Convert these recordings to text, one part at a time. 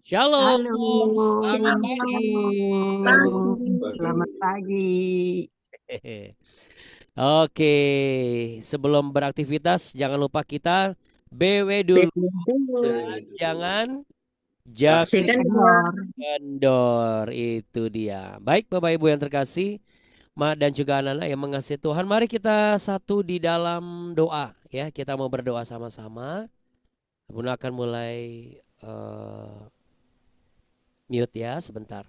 Shalom, Halo, selamat pagi. selamat pagi. Oke, sebelum beraktivitas jangan lupa kita BW dulu dan jangan Kendor. kendor, itu dia. Baik Bapak Ibu yang terkasih, dan juga anak-anak yang mengasihi Tuhan, mari kita satu di dalam doa ya. Kita mau berdoa sama-sama. Bunda akan mulai mute ya sebentar.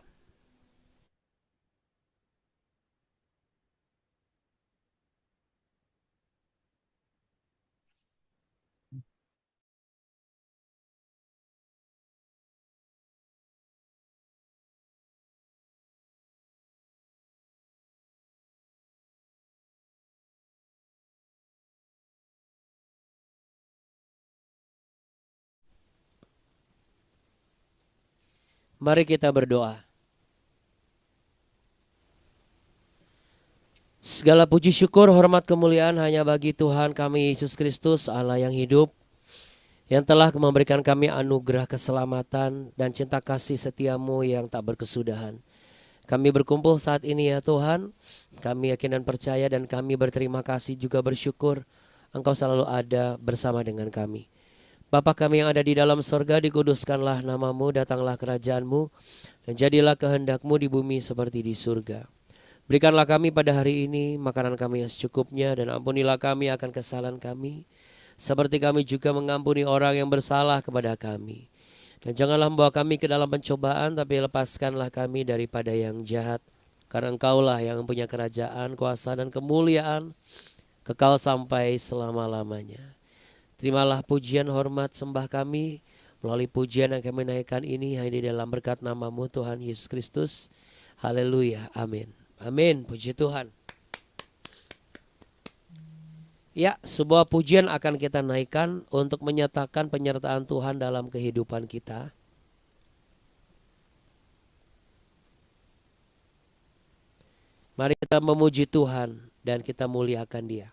Mari kita berdoa. Segala puji syukur, hormat, kemuliaan hanya bagi Tuhan kami Yesus Kristus, Allah yang hidup, yang telah memberikan kami anugerah keselamatan dan cinta kasih setiamu yang tak berkesudahan. Kami berkumpul saat ini ya Tuhan, kami yakin dan percaya dan kami berterima kasih juga bersyukur Engkau selalu ada bersama dengan kami. Bapa kami yang ada di dalam sorga, dikuduskanlah namamu, datanglah kerajaanmu, dan jadilah kehendakmu di bumi seperti di surga. Berikanlah kami pada hari ini makanan kami yang secukupnya, dan ampunilah kami akan kesalahan kami, seperti kami juga mengampuni orang yang bersalah kepada kami. Dan janganlah membawa kami ke dalam pencobaan, tapi lepaskanlah kami daripada yang jahat. Karena Engkaulah yang mempunyai kerajaan, kuasa, dan kemuliaan kekal sampai selama-lamanya. Terimalah pujian, hormat, sembah kami melalui pujian yang kami naikkan ini hanya di dalam berkat namamu Tuhan Yesus Kristus. Haleluya, amin. Amin, puji Tuhan. Ya, sebuah pujian akan kita naikkan untuk menyatakan penyertaan Tuhan dalam kehidupan kita. Mari kita memuji Tuhan dan kita muliakan Dia.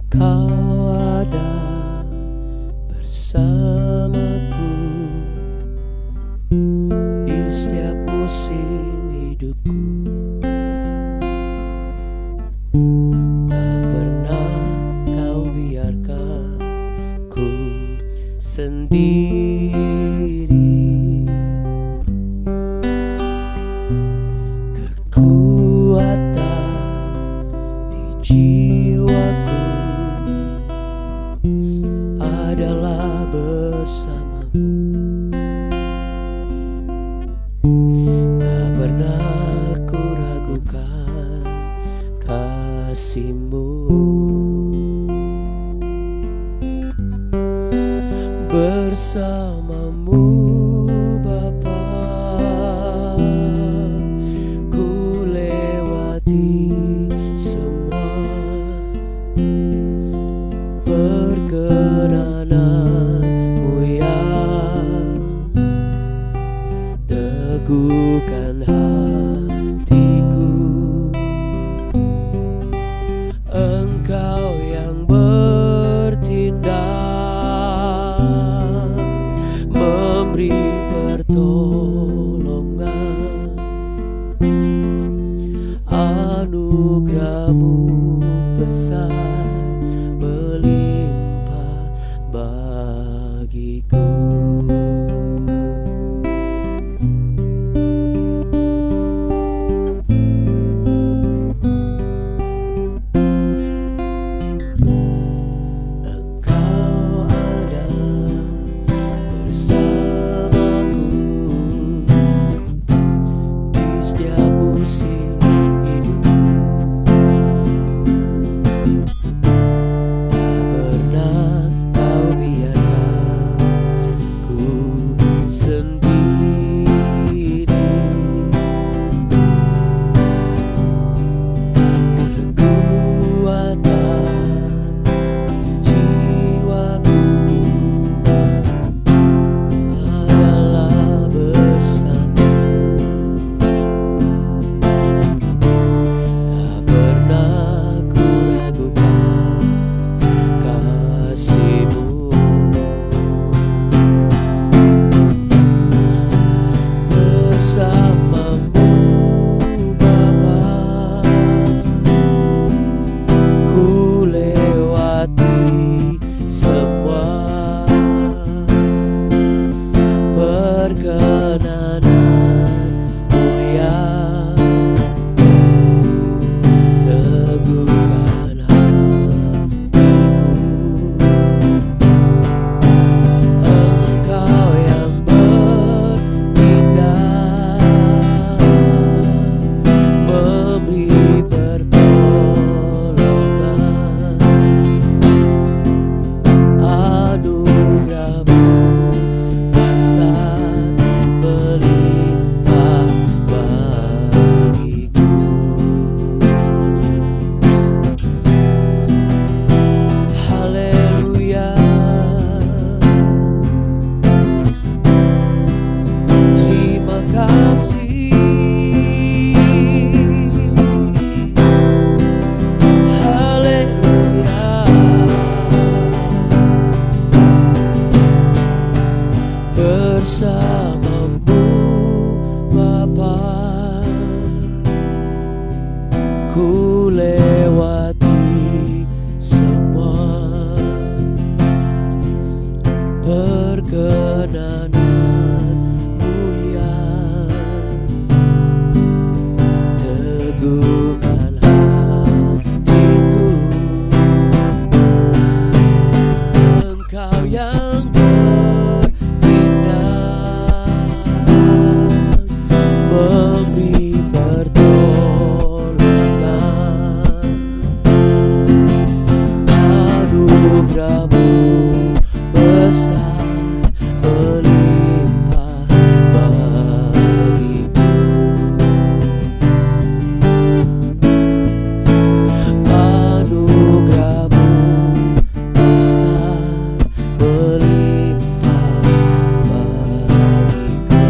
Engkau ada bersamaku di setiap musim hidupku. Tak pernah kau biarkan ku sendiri. Kekuatan di jiwaku adalah bersamamu. Tak pernah ku ragukan kasih-Mu. Bersamamu Bapa, ku lewati semua perkenanan-Mu yang teguhkan hatiku. Engkau yang bertindak, memberi pertolongan, anugerah-Mu besar melimpah bagiku. Engkau ada bersamaku di setiap musim hidupku. Tak pernah kau biarkan ku sendiri. perkenananmu yang teguhkan hatiku. Engkau yang bertindak memberi pertolongan, anugerah-Mu besar melimpah bagiku. Haleluya, terima kasih. Haleluya, bersamamu Bapa, ku lewati semua perkenananmu yang teguhkan hatiku. Engkau yang bertindak memberi pertolongan, anugerah-Mu besar melimpah bagiku. Anugerah-Mu besar melimpah bagiku.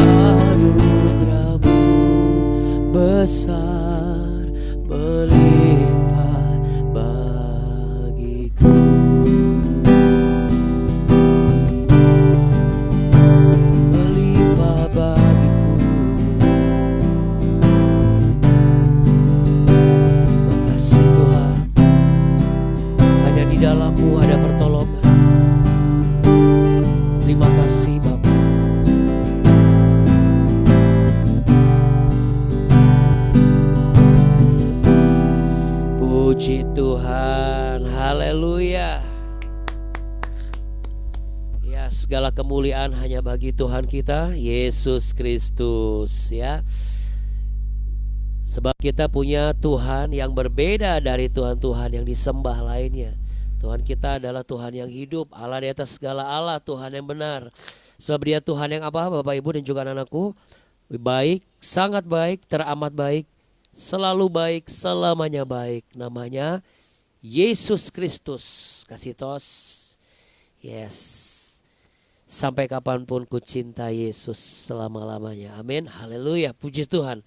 Anugerah-Mu besar melimpah bagiku. Melimpah bagiku. Terima kasih Tuhan, hanya di dalam-Mu ada pertolongan. Terima kasih Bapa. Puji Tuhan, haleluya. Ya, segala kemuliaan hanya bagi Tuhan kita, Yesus Kristus ya. Sebab kita punya Tuhan yang berbeda dari Tuhan-Tuhan yang disembah lainnya. Tuhan kita adalah Tuhan yang hidup, Allah di atas segala Allah, Tuhan yang benar. Sebab Dia Tuhan yang apa, Bapak Ibu dan juga anak-anakku? Baik, sangat baik, teramat baik, selalu baik, selamanya baik. Namanya Yesus Kristus. Kasih tos. Yes. Sampai kapanpun ku cinta Yesus selama-lamanya. Amin. Haleluya. Puji Tuhan.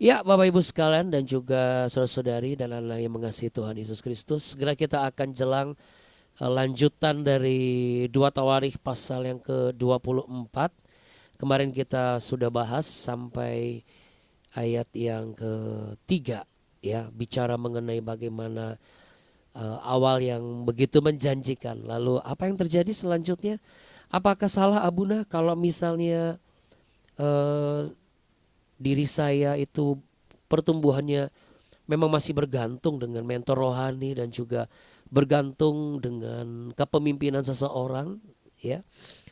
Ya, Bapak Ibu sekalian dan juga saudara-saudari dan anak-anak yang mengasihi Tuhan Yesus Kristus, segera kita akan jelang lanjutan dari 2 Tawarikh pasal yang ke-24. Kemarin kita sudah bahas sampai ayat yang ke-3 ya, bicara mengenai bagaimana awal yang begitu menjanjikan. Lalu apa yang terjadi selanjutnya? Apakah salah Abuna kalau misalnya diri saya itu pertumbuhannya memang masih bergantung dengan mentor rohani dan juga bergantung dengan kepemimpinan seseorang ya.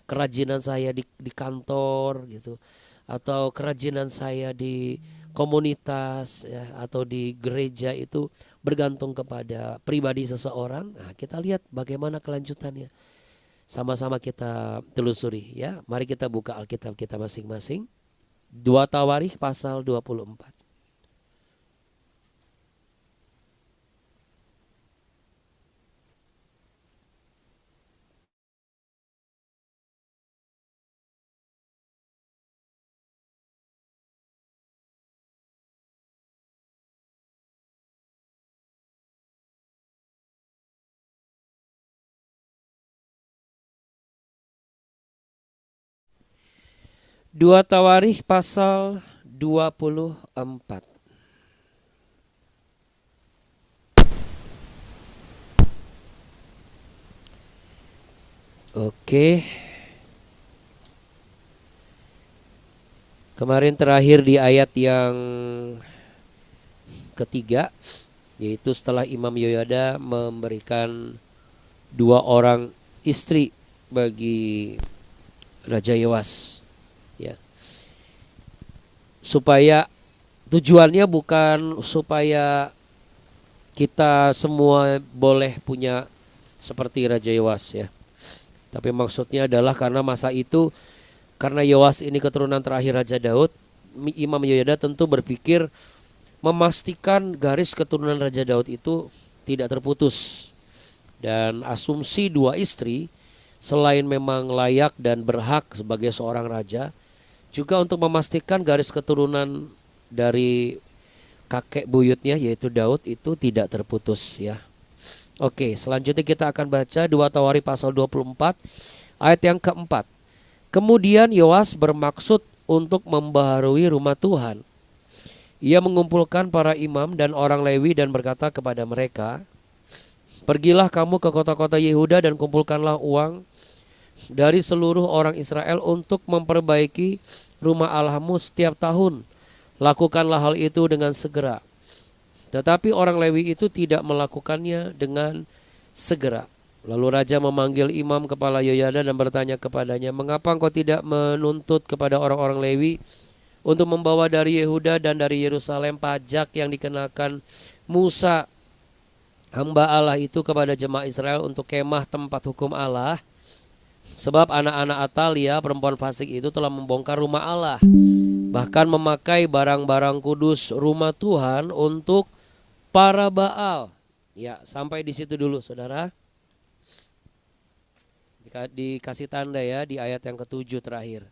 Kerajinan saya di kantor gitu, atau kerajinan saya di komunitas ya, atau di gereja itu bergantung kepada pribadi seseorang. Nah, kita lihat bagaimana kelanjutannya. Sama-sama kita telusuri ya. Mari kita buka Alkitab kita masing-masing. 2 Tawarikh pasal 24. Dua Tawarikh pasal 24. Oke. Kemarin terakhir di ayat yang ketiga, yaitu setelah Imam Yoyada memberikan 2 orang istri bagi Raja Yoas, ya, supaya tujuannya bukan supaya kita semua boleh punya seperti Raja Yoas, ya, tapi maksudnya adalah karena masa itu, karena Yoas ini keturunan terakhir Raja Daud, Imam Yoyada tentu berpikir memastikan garis keturunan Raja Daud itu tidak terputus. Dan asumsi 2 istri selain memang layak dan berhak sebagai seorang raja, juga untuk memastikan garis keturunan dari kakek buyutnya yaitu Daud itu tidak terputus, ya. Oke, selanjutnya kita akan baca 2 Tawari pasal 24 ayat yang keempat. Kemudian Yoas bermaksud untuk membaharui rumah Tuhan. Ia mengumpulkan para imam dan orang Lewi dan berkata kepada mereka, "Pergilah kamu ke kota-kota Yehuda dan kumpulkanlah uang dari seluruh orang Israel untuk memperbaiki rumah Allahmu setiap tahun. Lakukanlah hal itu dengan segera." Tetapi orang Lewi itu tidak melakukannya dengan segera. Lalu raja memanggil imam kepala Yoyada dan bertanya kepadanya, "Mengapa engkau tidak menuntut kepada orang-orang Lewi untuk membawa dari Yehuda dan dari Yerusalem pajak yang dikenakan Musa hamba Allah itu kepada jemaah Israel untuk kemah tempat hukum Allah? Sebab anak-anak Atalia perempuan fasik itu telah membongkar rumah Allah, bahkan memakai barang-barang kudus rumah Tuhan untuk para Baal." Ya, sampai di situ dulu saudara. Dikasih tanda ya di ayat yang ke-7 terakhir.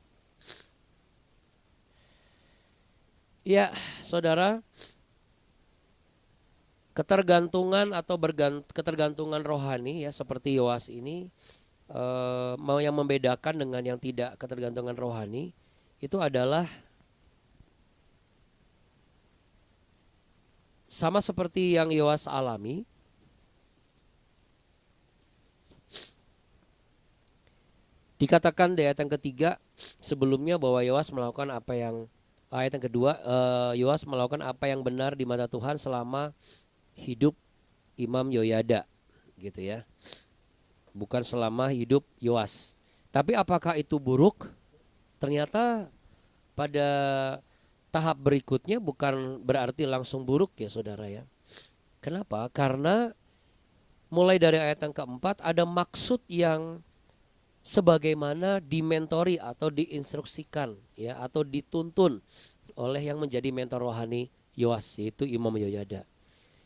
Ya, saudara, ketergantungan atau ketergantungan rohani ya seperti Yoas ini, mau yang membedakan dengan yang tidak ketergantungan rohani itu adalah sama seperti yang Yoas alami. Dikatakan di ayat yang ketiga sebelumnya bahwa Yoas melakukan apa yang, ayat yang kedua, Yoas melakukan apa yang benar di mata Tuhan selama hidup Imam Yoyada, gitu ya. Bukan selama hidup Yoas. Tapi apakah itu buruk? Ternyata pada tahap berikutnya bukan berarti langsung buruk ya saudara ya. Kenapa? Karena mulai dari ayat yang keempat ada maksud yang sebagaimana dimentori atau diinstruksikan ya, atau dituntun oleh yang menjadi mentor rohani Yoas, yaitu Imam Yoyada,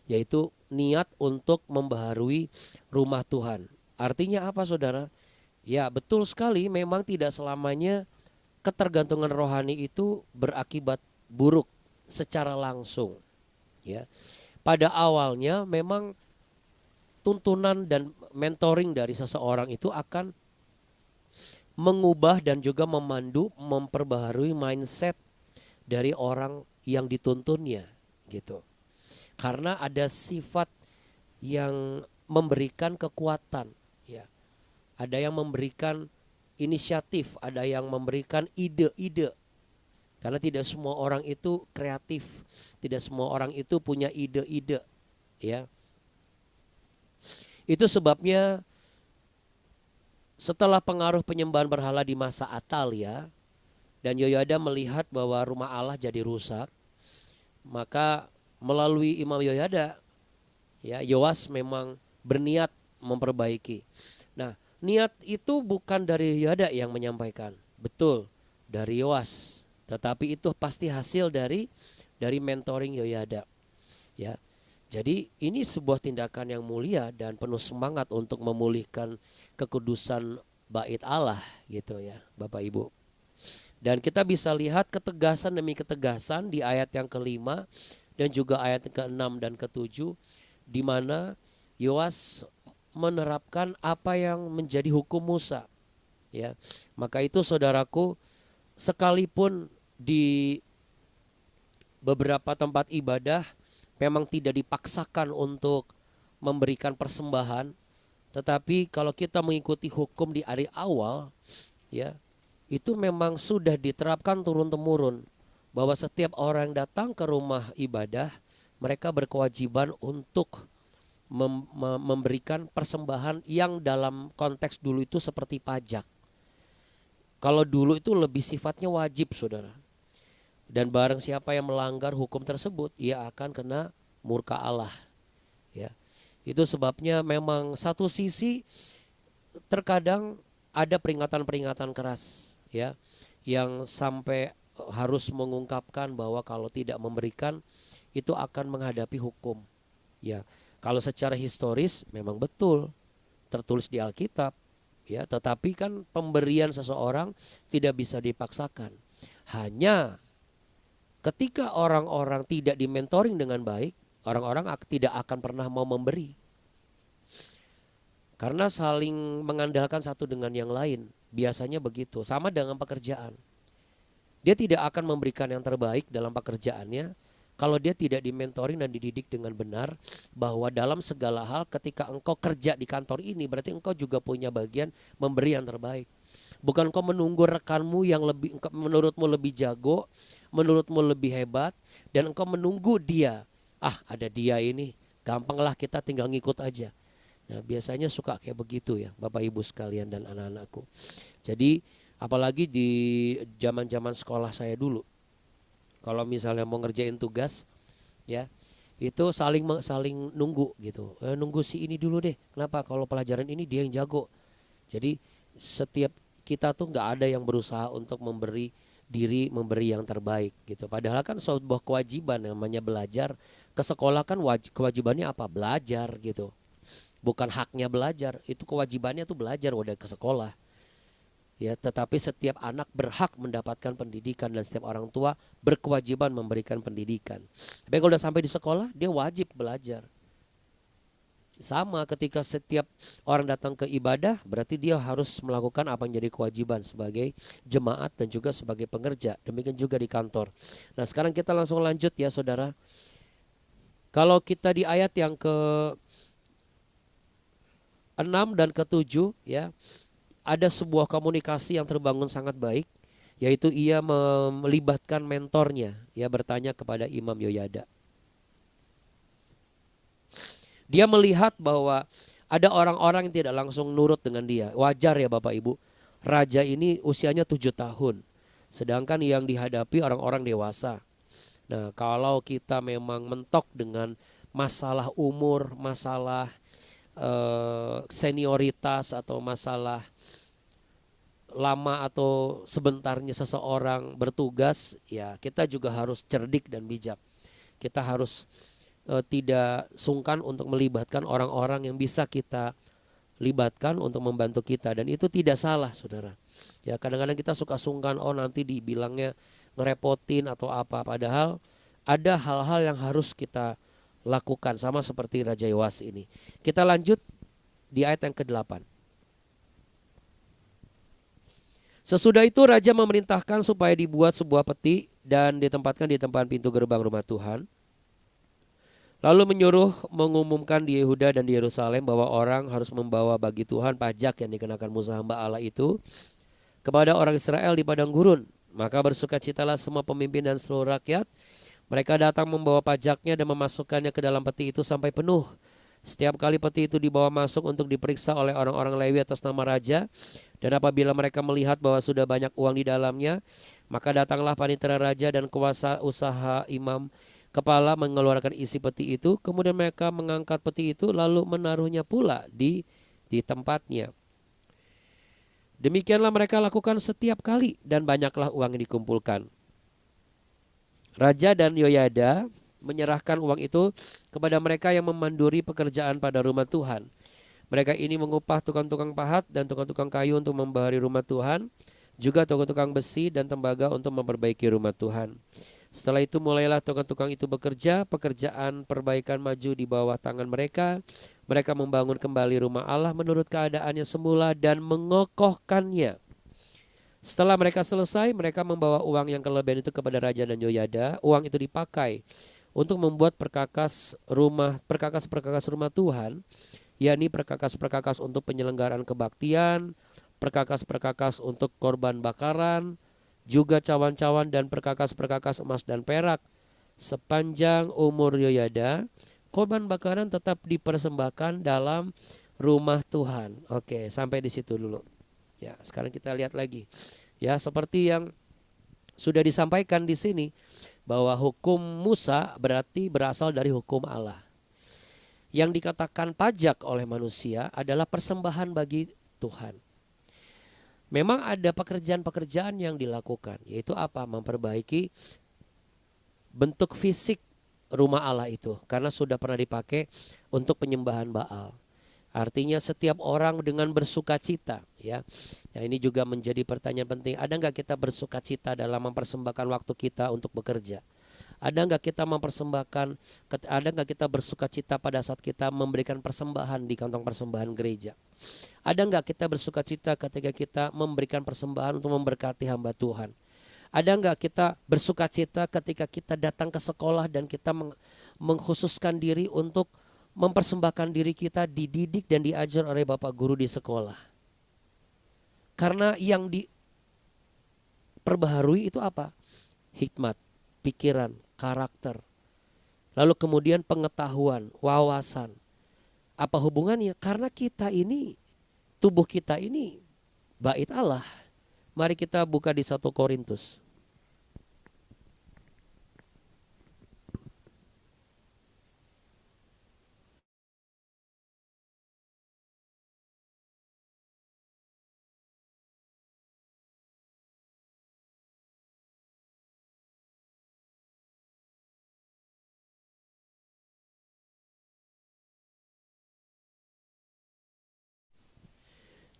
yaitu niat untuk membaharui rumah Tuhan. Artinya apa saudara? Ya betul sekali, memang tidak selamanya ketergantungan rohani itu berakibat buruk secara langsung ya. Pada awalnya memang tuntunan dan mentoring dari seseorang itu akan mengubah dan juga memandu, memperbaharui mindset dari orang yang dituntunnya gitu. Karena ada sifat yang memberikan kekuatan ya. Ada yang memberikan inisiatif, ada yang memberikan ide-ide. Karena tidak semua orang itu kreatif, tidak semua orang itu punya ide-ide ya. Itu sebabnya setelah pengaruh penyembahan berhala di masa Atalia dan Yoyada melihat bahwa rumah Allah jadi rusak, maka melalui Imam Yoyada ya, Yoas memang berniat memperbaiki. Nah, niat itu bukan dari Yoyada yang menyampaikan, betul dari Yoas, tetapi itu pasti hasil dari mentoring Yoyada ya. Jadi ini sebuah tindakan yang mulia dan penuh semangat untuk memulihkan kekudusan bait Allah gitu ya Bapak Ibu. Dan kita bisa lihat ketegasan demi ketegasan di ayat yang kelima dan juga ayat yang ke-6 dan ke-7, di mana Yoas menerapkan apa yang menjadi hukum Musa ya. Maka itu saudaraku, sekalipun di beberapa tempat ibadah memang tidak dipaksakan untuk memberikan persembahan, Tetapi kalau kita mengikuti hukum di hari awal, ya, itu memang sudah diterapkan turun-temurun bahwa setiap orang datang ke rumah ibadah, mereka berkewajiban untuk memberikan persembahan yang dalam konteks dulu itu seperti pajak. Kalau dulu itu lebih sifatnya wajib, saudara. Dan barang siapa yang melanggar hukum tersebut, ia akan kena murka Allah. Ya, itu sebabnya memang satu sisi terkadang ada peringatan-peringatan keras, ya, yang sampai harus mengungkapkan bahwa kalau tidak memberikan itu akan menghadapi hukum. Ya, kalau secara historis memang betul tertulis di Alkitab, ya, tetapi kan pemberian seseorang tidak bisa dipaksakan. Hanya ketika orang-orang tidak dimentoring dengan baik, orang-orang tidak akan pernah mau memberi. Karena saling mengandalkan satu dengan yang lain. Biasanya begitu. Sama dengan pekerjaan. Dia tidak akan memberikan yang terbaik dalam pekerjaannya kalau dia tidak dimentoring dan dididik dengan benar, bahwa dalam segala hal ketika engkau kerja di kantor ini berarti engkau juga punya bagian memberi yang terbaik. Bukan engkau menunggu rekanmu yang lebih menurutmu lebih jago, menurutmu lebih hebat, dan engkau menunggu dia. Ah, ada dia ini, gampanglah kita tinggal ngikut aja. Nah, biasanya suka kayak begitu ya, Bapak Ibu sekalian dan anak-anakku. Jadi apalagi di zaman-zaman sekolah saya dulu, kalau misalnya mau ngerjain tugas, ya, itu saling nunggu gitu. Nunggu si ini dulu deh. Kenapa? Kalau pelajaran ini dia yang jago. Jadi setiap kita tuh nggak ada yang berusaha untuk memberi memberi yang terbaik gitu. Padahal kan sebuah kewajiban namanya belajar. Ke sekolah kan kewajibannya apa? Belajar gitu. Bukan haknya belajar, itu kewajibannya tuh belajar udah ke sekolah. Ya, tetapi setiap anak berhak mendapatkan pendidikan dan setiap orang tua berkewajiban memberikan pendidikan. Tapi kalau udah sampai di sekolah, dia wajib belajar. Sama ketika setiap orang datang ke ibadah, berarti dia harus melakukan apa yang jadi kewajiban sebagai jemaat dan juga sebagai pengerja. Demikian juga di kantor. Nah, sekarang kita langsung lanjut ya, saudara. Kalau kita di ayat yang ke 6 dan ke-7, ya, ada sebuah komunikasi yang terbangun sangat baik, yaitu ia melibatkan mentornya, ya, bertanya kepada Imam Yoyada. Dia melihat bahwa ada orang-orang yang tidak langsung nurut dengan dia. Wajar ya Bapak Ibu, raja ini usianya 7 tahun, sedangkan yang dihadapi orang-orang dewasa. Nah, kalau kita memang mentok dengan masalah umur, masalah senioritas atau masalah lama atau sebentarnya seseorang bertugas, ya kita juga harus cerdik dan bijak. Kita harus tidak sungkan untuk melibatkan orang-orang yang bisa kita libatkan untuk membantu kita, dan itu tidak salah, saudara. Ya, kadang-kadang kita suka sungkan, oh nanti dibilangnya ngerepotin atau apa, padahal ada hal-hal yang harus kita lakukan, sama seperti Raja Yoas ini. Kita lanjut di ayat yang ke-8. Sesudah itu raja memerintahkan supaya dibuat sebuah peti dan ditempatkan di depan pintu gerbang rumah Tuhan. Lalu menyuruh mengumumkan di Yehuda dan di Yerusalem bahwa orang harus membawa bagi Tuhan pajak yang dikenakan Musa hamba Allah itu kepada orang Israel di padang gurun. Maka bersukacitalah semua pemimpin dan seluruh rakyat. Mereka datang membawa pajaknya dan memasukkannya ke dalam peti itu sampai penuh. Setiap kali peti itu dibawa masuk untuk diperiksa oleh orang-orang Lewi atas nama raja, dan apabila mereka melihat bahwa sudah banyak uang di dalamnya, maka datanglah panitera raja dan kuasa usaha imam kepala mengeluarkan isi peti itu. Kemudian mereka mengangkat peti itu lalu menaruhnya pula di tempatnya. Demikianlah mereka lakukan setiap kali, dan banyaklah uang yang dikumpulkan. Raja dan Yoyada menyerahkan uang itu kepada mereka yang memanduri pekerjaan pada rumah Tuhan. Mereka ini mengupah tukang-tukang pahat dan tukang-tukang kayu untuk membahari rumah Tuhan, juga tukang-tukang besi dan tembaga untuk memperbaiki rumah Tuhan. Setelah itu mulailah tukang-tukang itu bekerja, pekerjaan perbaikan maju di bawah tangan mereka. Mereka membangun kembali rumah Allah menurut keadaannya semula dan mengokohkannya. Setelah mereka selesai, mereka membawa uang yang kelebihan itu kepada Raja dan Yoyada. Uang itu dipakai untuk membuat perkakas rumah Tuhan yakni perkakas-perkakas untuk penyelenggaraan kebaktian, perkakas-perkakas untuk korban bakaran, juga cawan-cawan dan perkakas-perkakas emas dan perak. Sepanjang umur Yoyada, korban bakaran tetap dipersembahkan dalam rumah Tuhan. Oke, sampai di situ dulu. Ya, sekarang kita lihat lagi. Ya, seperti yang sudah disampaikan di sini bahwa hukum Musa berarti berasal dari hukum Allah. Yang dikatakan pajak oleh manusia adalah persembahan bagi Tuhan. Memang ada pekerjaan-pekerjaan yang dilakukan, yaitu apa? Memperbaiki bentuk fisik rumah Allah itu, karena sudah pernah dipakai untuk penyembahan Baal. Artinya setiap orang dengan bersuka cita, ya. Ya, ini juga menjadi pertanyaan penting. Ada nggak kita bersuka cita dalam mempersembahkan waktu kita untuk bekerja? Ada nggak kita mempersembahkan, ada nggak kita bersuka cita pada saat kita memberikan persembahan di kantong persembahan gereja? Ada nggak kita bersuka cita ketika kita memberikan persembahan untuk memberkati hamba Tuhan? Ada nggak kita bersuka cita ketika kita datang ke sekolah dan kita mengkhususkan diri untuk mempersembahkan diri kita dididik dan diajar oleh Bapak Guru di sekolah? Karena yang diperbaharui itu apa? Hikmat, pikiran, karakter. Lalu kemudian pengetahuan, wawasan. Apa hubungannya? Karena kita ini, tubuh kita ini bait Allah. Mari kita buka di 1 Korintus.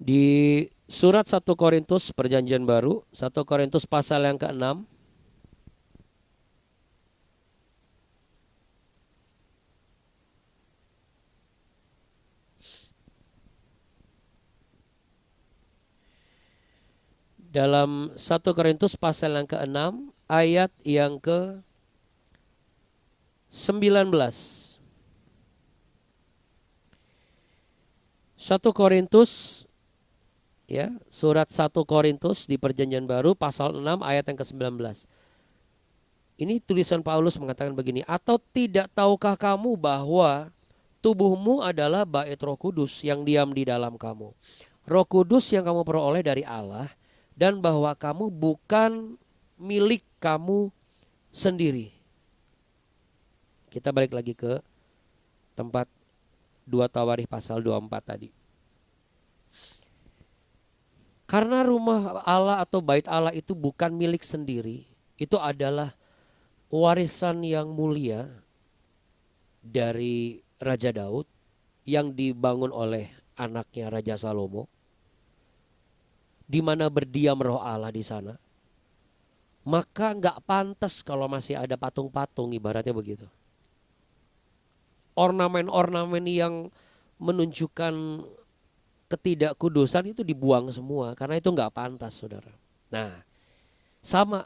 Di surat 1 Korintus perjanjian baru, 1 Korintus pasal yang ke-6. Dalam 1 Korintus pasal yang ke-6 ayat yang ke-19. 1 Korintus, ya, surat 1 Korintus di perjanjian baru pasal 6 ayat yang ke-19. Ini tulisan Paulus mengatakan begini, atau tidak tahukah kamu bahwa tubuhmu adalah bait Roh Kudus yang diam di dalam kamu, Roh Kudus yang kamu peroleh dari Allah, dan bahwa kamu bukan milik kamu sendiri. Kita balik lagi ke tempat 2 Tawarikh pasal 24 tadi. Karena rumah Allah atau bait Allah itu bukan milik sendiri, itu adalah warisan yang mulia dari Raja Daud yang dibangun oleh anaknya Raja Salomo, di mana berdiam roh Allah di sana. Maka nggak pantas kalau masih ada patung-patung, ibaratnya begitu. Ornamen-ornamen yang menunjukkan ketidakkudusan itu dibuang semua, karena itu nggak pantas, saudara. Nah, sama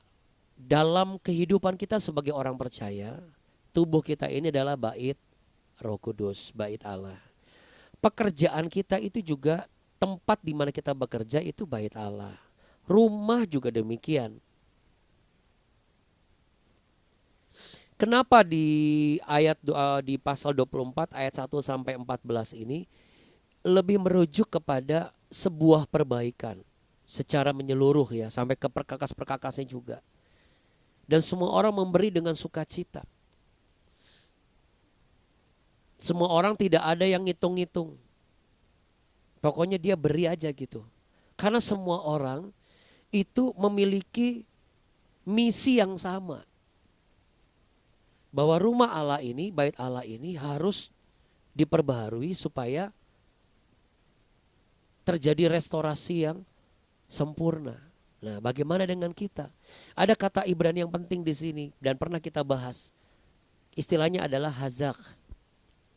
dalam kehidupan kita sebagai orang percaya, tubuh kita ini adalah bait Roh Kudus, bait Allah. Pekerjaan kita itu juga, tempat di mana kita bekerja itu bait Allah. Rumah juga demikian. Kenapa di ayat di pasal 24 ayat 1 sampai 14 ini lebih merujuk kepada sebuah perbaikan secara menyeluruh, ya, sampai ke perkakas-perkakasnya juga. Dan semua orang memberi dengan sukacita. Semua orang, tidak ada yang ngitung-ngitung. Pokoknya dia beri aja gitu. Karena semua orang itu memiliki misi yang sama. Bahwa rumah Allah ini, bait Allah ini harus diperbaharui supaya terjadi restorasi yang sempurna. Nah, bagaimana dengan kita? Ada kata Ibrani yang penting di sini dan pernah kita bahas. Istilahnya adalah hazak.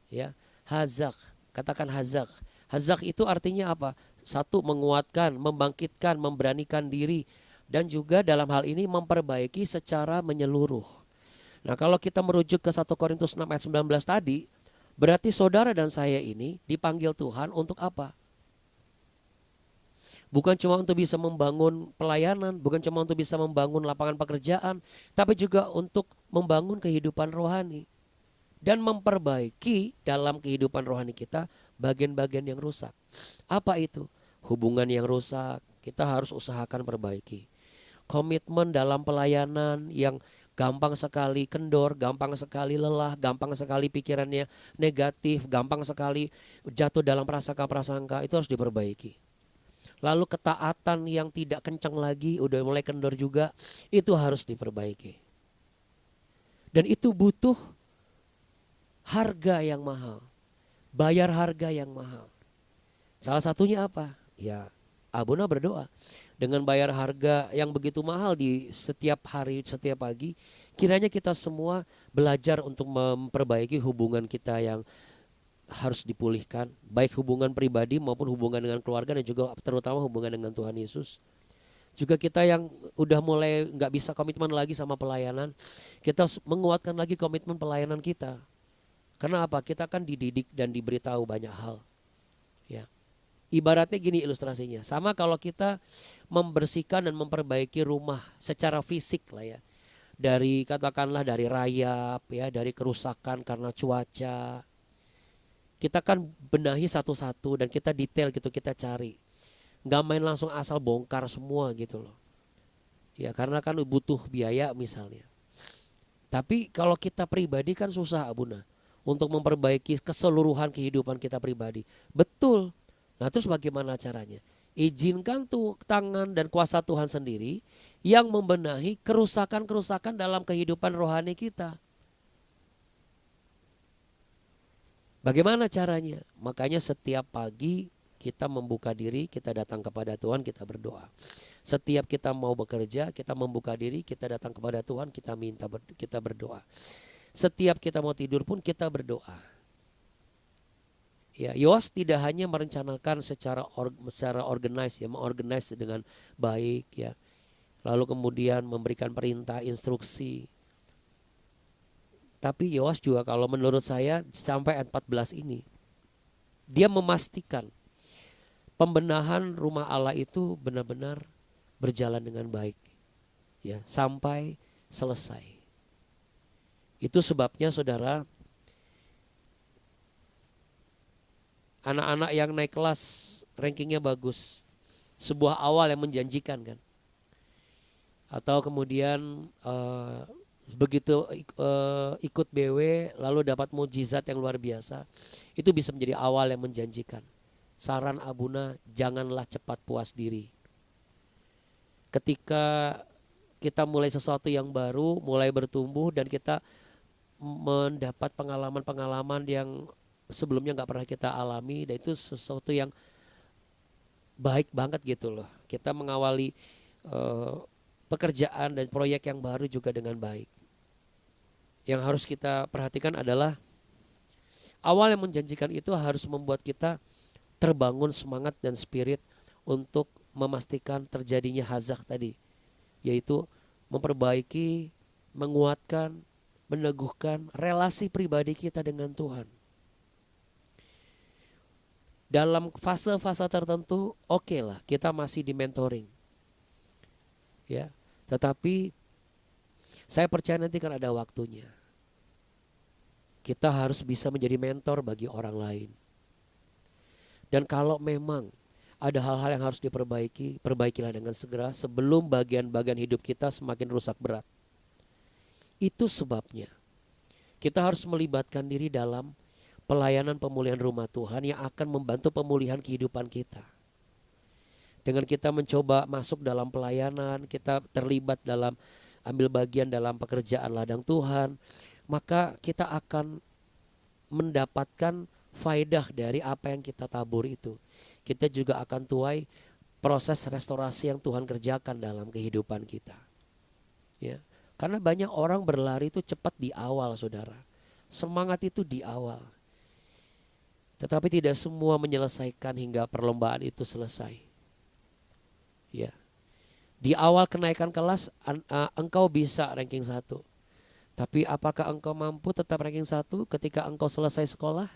Ya, hazak. Katakan hazak. Hazak itu artinya apa? Satu, menguatkan, membangkitkan, memberanikan diri, dan juga dalam hal ini memperbaiki secara menyeluruh. Nah, kalau kita merujuk ke 1 Korintus 6 ayat 19 tadi, Berarti saudara dan saya ini dipanggil Tuhan untuk apa? Bukan cuma untuk bisa membangun pelayanan, bukan cuma untuk bisa membangun lapangan pekerjaan, tapi juga untuk membangun kehidupan rohani dan memperbaiki dalam kehidupan rohani kita bagian-bagian yang rusak. Apa itu? Hubungan yang rusak, kita harus usahakan perbaiki. Komitmen dalam pelayanan yang gampang sekali kendor, gampang sekali lelah, gampang sekali pikirannya negatif, gampang sekali jatuh dalam prasangka-prasangka, itu harus diperbaiki. Lalu ketaatan yang tidak kencang lagi, udah mulai kendor juga, itu harus diperbaiki. Dan itu butuh harga yang mahal, bayar harga yang mahal. Salah satunya apa? Ya, Abuna berdoa. Dengan bayar harga yang begitu mahal di setiap hari, setiap pagi, kiranya kita semua belajar untuk memperbaiki hubungan kita yang harus dipulihkan, baik hubungan pribadi maupun hubungan dengan keluarga dan juga terutama hubungan dengan Tuhan Yesus. Juga kita yang udah mulai nggak bisa komitmen lagi sama pelayanan, kita menguatkan lagi komitmen pelayanan kita. Karena apa? Kita kan dididik dan diberitahu banyak hal. Ya. Ibaratnya gini ilustrasinya, sama kalau kita membersihkan dan memperbaiki rumah secara fisik lah ya. Dari katakanlah dari rayap ya, dari kerusakan karena cuaca. Kita kan benahi satu-satu dan kita detail gitu, kita cari. Nggak main langsung asal bongkar semua gitu loh. Ya karena kan butuh biaya misalnya. Tapi kalau kita pribadi kan susah Abuna untuk memperbaiki keseluruhan kehidupan kita pribadi. Betul. Nah terus bagaimana caranya? Izinkan tuh tangan dan kuasa Tuhan sendiri yang membenahi kerusakan-kerusakan dalam kehidupan rohani kita. Bagaimana caranya? Makanya setiap pagi kita membuka diri, kita datang kepada Tuhan, kita berdoa. Setiap kita mau bekerja, kita membuka diri, kita datang kepada Tuhan, kita berdoa. Setiap kita mau tidur pun kita berdoa. Ya, Yoas tidak hanya merencanakan secara organize ya, mengorganize dengan baik ya. Lalu kemudian memberikan perintah, instruksi. Tapi Yoas juga kalau menurut saya sampai ayat 14 ini dia memastikan pembenahan rumah Allah itu benar-benar berjalan dengan baik ya, sampai selesai. Itu sebabnya saudara, anak-anak yang naik kelas rankingnya bagus, sebuah awal yang menjanjikan kan. Atau kemudian begitu ikut BW lalu dapat mujizat yang luar biasa, itu bisa menjadi awal yang menjanjikan. Saran Abuna, janganlah cepat puas diri. Ketika kita mulai sesuatu yang baru, mulai bertumbuh dan kita mendapat pengalaman-pengalaman yang sebelumnya nggak pernah kita alami, dan itu sesuatu yang baik banget gitu loh. Kita mengawali pekerjaan dan proyek yang baru juga dengan baik. Yang harus kita perhatikan adalah awal yang menjanjikan itu harus membuat kita terbangun semangat dan spirit untuk memastikan terjadinya hazak tadi, yaitu memperbaiki, menguatkan, meneguhkan relasi pribadi kita dengan Tuhan. Dalam fase-fase tertentu oke lah kita masih di mentoring ya, tetapi saya percaya nanti kan ada waktunya kita harus bisa menjadi mentor bagi orang lain. Dan kalau memang ada hal-hal yang harus diperbaiki, perbaikilah dengan segera sebelum bagian-bagian hidup kita semakin rusak berat. Itu sebabnya kita harus melibatkan diri dalam pelayanan pemulihan rumah Tuhan yang akan membantu pemulihan kehidupan kita. Dengan kita mencoba masuk dalam pelayanan, kita terlibat dalam ambil bagian dalam pekerjaan ladang Tuhan, maka kita akan mendapatkan faedah dari apa yang kita tabur itu. Kita juga akan tuai proses restorasi yang Tuhan kerjakan dalam kehidupan kita. Ya, karena banyak orang berlari itu cepat di awal, saudara. Semangat itu di awal. Tetapi tidak semua menyelesaikan hingga perlombaan itu selesai. Ya. Di awal kenaikan kelas engkau bisa ranking 1. Tapi apakah engkau mampu tetap ranking 1 ketika engkau selesai sekolah?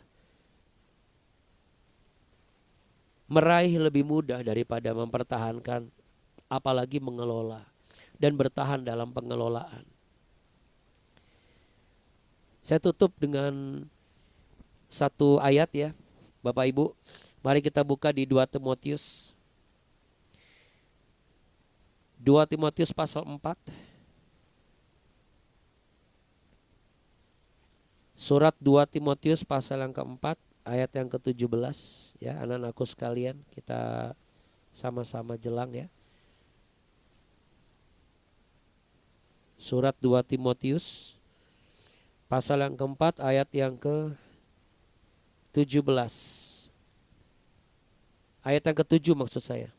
Meraih lebih mudah daripada mempertahankan, apalagi mengelola dan bertahan dalam pengelolaan. Saya tutup dengan satu ayat ya, Bapak Ibu. Mari kita buka di 2 Timotius. 2 Timotius pasal 4. Surat 2 Timotius pasal yang keempat, ayat yang ke-17 ya, anak-anakku sekalian, kita sama-sama jelang ya. Surat 2 Timotius pasal yang keempat, ayat yang ke-17. Ayat yang ke-7 maksud saya.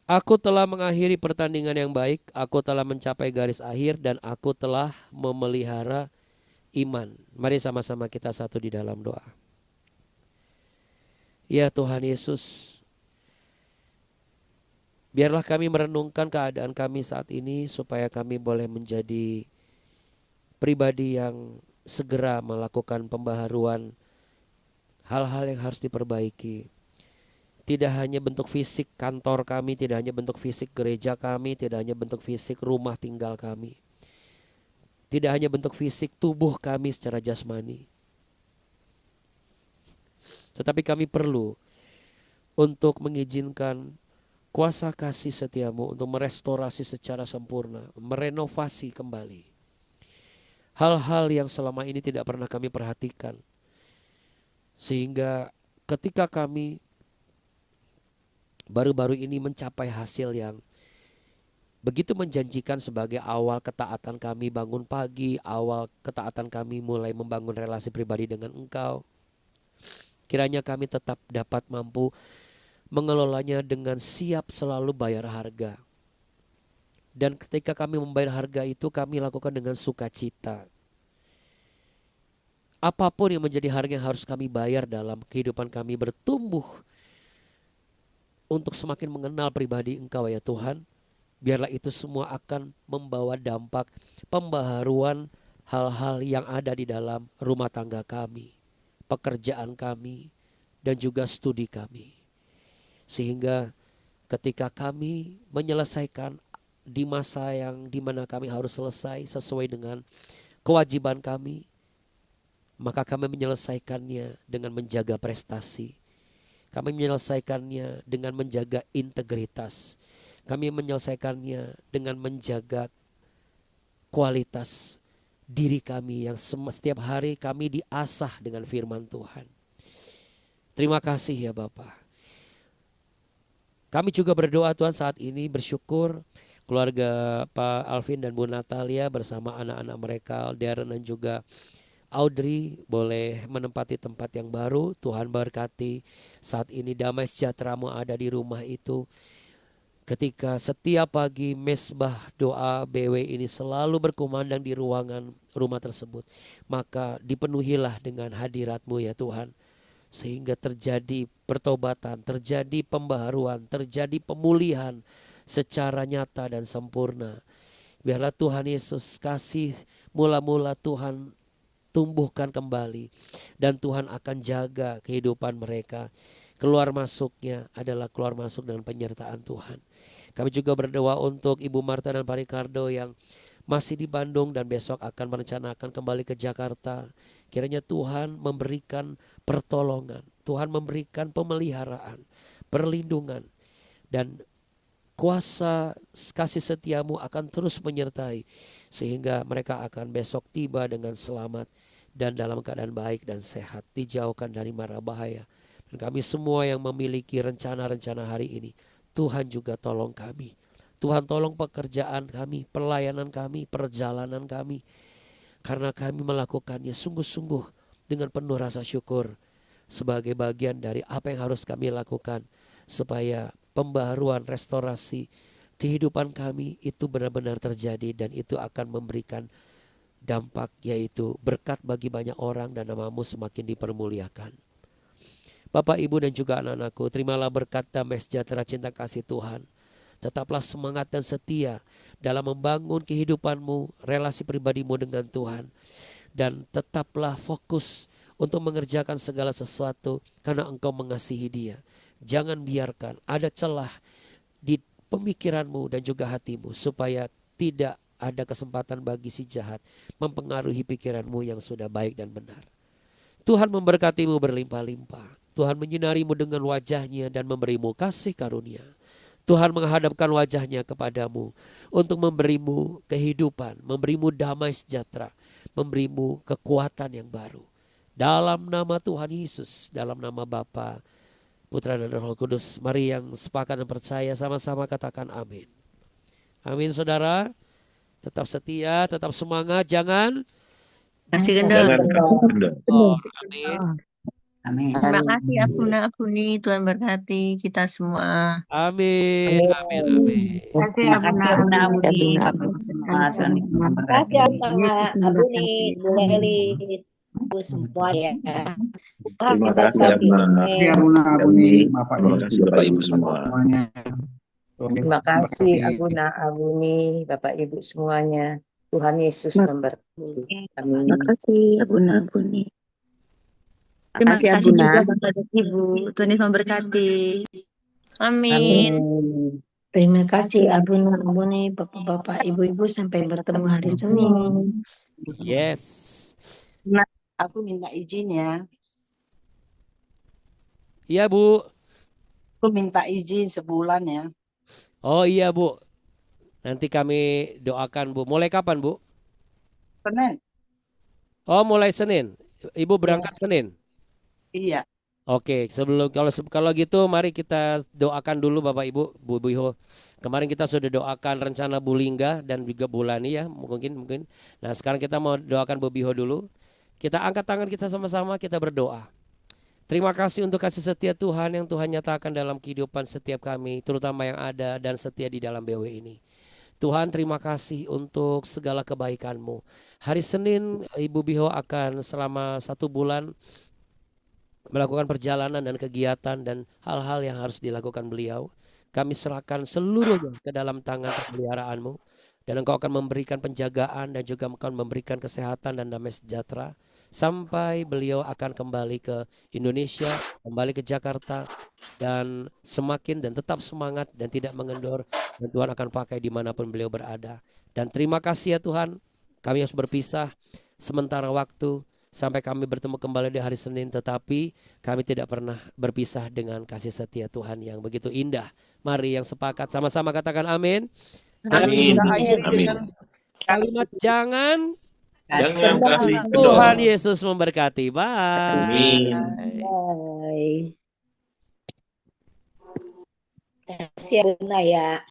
Aku telah mengakhiri pertandingan yang baik, aku telah mencapai garis akhir, dan aku telah memelihara iman. Mari sama-sama kita satu di dalam doa. Ya Tuhan Yesus, biarlah kami merenungkan keadaan kami saat ini supaya kami boleh menjadi pribadi yang segera melakukan pembaharuan hal-hal yang harus diperbaiki. Tidak hanya bentuk fisik kantor kami, tidak hanya bentuk fisik gereja kami, tidak hanya bentuk fisik rumah tinggal kami, tidak hanya bentuk fisik tubuh kami secara jasmani, tetapi kami perlu untuk mengizinkan kuasa kasih setiamu untuk merestorasi secara sempurna, merenovasi kembali hal-hal yang selama ini tidak pernah kami perhatikan, sehingga ketika kami baru-baru ini mencapai hasil yang begitu menjanjikan sebagai awal ketaatan kami bangun pagi, awal ketaatan kami mulai membangun relasi pribadi dengan Engkau. Kiranya kami tetap dapat mampu mengelolanya dengan siap selalu bayar harga. Dan ketika kami membayar harga itu, kami lakukan dengan sukacita. Apapun yang menjadi harga yang harus kami bayar dalam kehidupan kami bertumbuh untuk semakin mengenal pribadi Engkau ya Tuhan, biarlah itu semua akan membawa dampak pembaharuan hal-hal yang ada di dalam rumah tangga kami, pekerjaan kami, dan juga studi kami. Sehingga ketika kami menyelesaikan di masa yang dimana kami harus selesai sesuai dengan kewajiban kami, maka kami menyelesaikannya dengan menjaga prestasi. Kami menyelesaikannya dengan menjaga integritas. Kami menyelesaikannya dengan menjaga kualitas diri kami yang setiap hari kami diasah dengan firman Tuhan. Terima kasih ya Bapa. Kami juga berdoa Tuhan saat ini, bersyukur keluarga Pak Alvin dan Bu Natalia bersama anak-anak mereka, Darren dan juga Audrey boleh menempati tempat yang baru. Tuhan berkati saat ini damai sejahtera-Mu ada di rumah itu. Ketika setiap pagi mesbah doa BW ini selalu berkumandang di ruangan rumah tersebut, maka dipenuhilah dengan hadirat-Mu ya Tuhan. Sehingga terjadi pertobatan, terjadi pembaharuan, terjadi pemulihan secara nyata dan sempurna. Biarlah Tuhan Yesus kasih mula-mula Tuhan tumbuhkan kembali, dan Tuhan akan jaga kehidupan mereka. Keluar masuknya adalah keluar masuk dengan penyertaan Tuhan. Kami juga berdoa untuk Ibu Marta dan Pak Ricardo yang masih di Bandung dan besok akan merencanakan kembali ke Jakarta. Kiranya Tuhan memberikan pertolongan, Tuhan memberikan pemeliharaan, perlindungan, dan kuasa kasih setiamu akan terus menyertai sehingga mereka akan besok tiba dengan selamat dan dalam keadaan baik dan sehat, dijauhkan dari mara bahaya. Dan kami semua yang memiliki rencana-rencana hari ini, Tuhan juga tolong kami. Tuhan tolong pekerjaan kami, pelayanan kami, perjalanan kami, karena kami melakukannya sungguh-sungguh dengan penuh rasa syukur sebagai bagian dari apa yang harus kami lakukan supaya pembaharuan, restorasi kehidupan kami itu benar-benar terjadi, dan itu akan memberikan dampak yaitu berkat bagi banyak orang dan nama-Mu semakin dipermuliakan. Bapak, Ibu, dan juga anak-anakku, terimalah berkat damai sejahtera cinta kasih Tuhan. Tetaplah semangat dan setia dalam membangun kehidupanmu, relasi pribadimu dengan Tuhan. Dan tetaplah fokus untuk mengerjakan segala sesuatu karena engkau mengasihi Dia. Jangan biarkan ada celah di pemikiranmu dan juga hatimu supaya tidak ada kesempatan bagi si jahat mempengaruhi pikiranmu yang sudah baik dan benar. Tuhan memberkatimu berlimpah-limpah. Tuhan menyinarimu dengan wajahnya dan memberimu kasih karunia. Tuhan menghadapkan wajahnya kepadamu untuk memberimu kehidupan, memberimu damai sejahtera, memberimu kekuatan yang baru. Dalam nama Tuhan Yesus, dalam nama Bapa, Putra dan Roh Kudus, mari yang sepakat dan percaya sama-sama katakan amin. Amin saudara, tetap setia, tetap semangat, jangan Kasih kendor. Jangan kasih kendor. Amin. Amin. Terima kasih Abuna-Abuni, Tuhan berkati kita semua. Amin. Amin. Amin. Terima kasih Terima kasih Abuna-Abuni. Tuhan memberkati. Kasih sama Abuni, Bu Lelis, Bu semua ya. Terima Kita kasih berkati. Abuni, terima kasih Bapak Ibu semua. Terima kasih Abuna-Abuni, Bapak Ibu semuanya. Tuhan Yesus memberkati. Amin. Terima kasih Abuna-Abuni. Terima Kasih kasih Abuna. juga Bapak dan Ibu. Tuhan Yesus memberkati. Amin. Terima kasih Abuna-Abuni, Bapak-bapak, Ibu-ibu, sampai bertemu hari Senin. Yes. Aku minta izin ya. Iya Bu. Aku minta izin sebulan ya. Oh iya Bu. Nanti kami doakan Bu. Mulai kapan Bu? Senin. Oh mulai Senin. Ibu berangkat Senin. Iya. Oke, kalau gitu mari kita doakan dulu Bapak Ibu, Bu Biho. Kemarin kita sudah doakan rencana Bu Lingga dan juga Bu Lani ya, mungkin. Nah, sekarang kita mau doakan Bu Biho dulu. Kita angkat tangan kita sama-sama, kita berdoa. Terima kasih untuk kasih setia Tuhan yang Tuhan nyatakan dalam kehidupan setiap kami, terutama yang ada dan setia di dalam BW ini. Tuhan, terima kasih untuk segala kebaikan-Mu. Hari Senin Ibu Biho akan selama 1 bulan melakukan perjalanan dan kegiatan dan hal-hal yang harus dilakukan beliau. Kami serahkan seluruhnya ke dalam tangan pemeliharaan-Mu. Dan Engkau akan memberikan penjagaan dan juga akan memberikan kesehatan dan damai sejahtera. Sampai beliau akan kembali ke Indonesia, kembali ke Jakarta. Dan semakin dan tetap semangat dan tidak mengendor. Dan Tuhan akan pakai dimanapun beliau berada. Dan terima kasih ya Tuhan, kami harus berpisah sementara waktu. Sampai kami bertemu kembali di hari Senin, tetapi kami tidak pernah berpisah dengan kasih setia Tuhan yang begitu indah. Mari yang sepakat sama-sama katakan amin. Dan kita akhiri dengan kalimat jangan kasih kendor. Tuhan Yesus memberkati. Bye. Amin. Bye. Kasih Abuna ya.